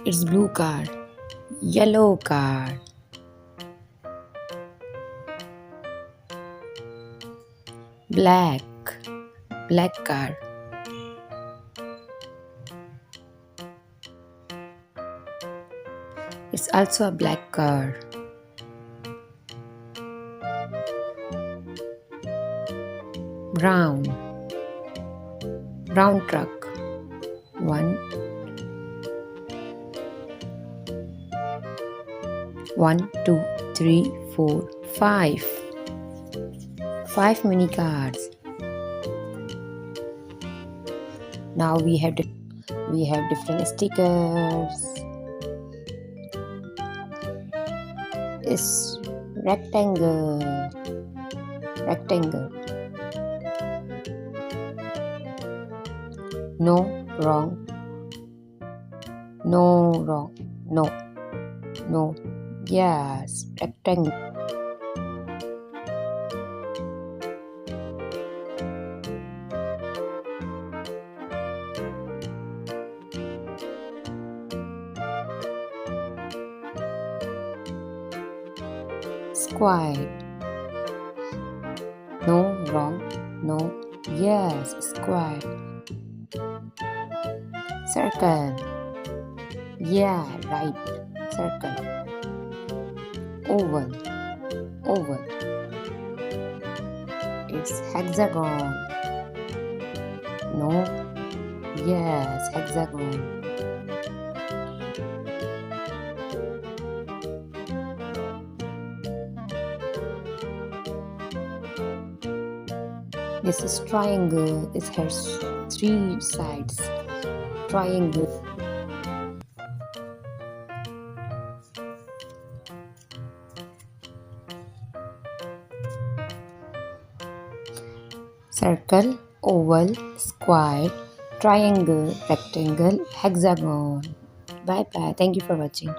It's blue card. Yellow card. Black. Black card. It's also a black card. Brown. Brown truck. 1 1 2 3 4 5 5 mini cards. Now we have different stickers. It's rectangle. No wrong. No, yes, rectangle. Square. No, wrong. No, yes, square. Circle. Yeah, right. Circle. Oval. It's hexagon. No, yes, hexagon. This is triangle. It has 3 sides. Triangle. Circle, oval, square, triangle, rectangle, hexagon. Bye bye. Thank you for watching.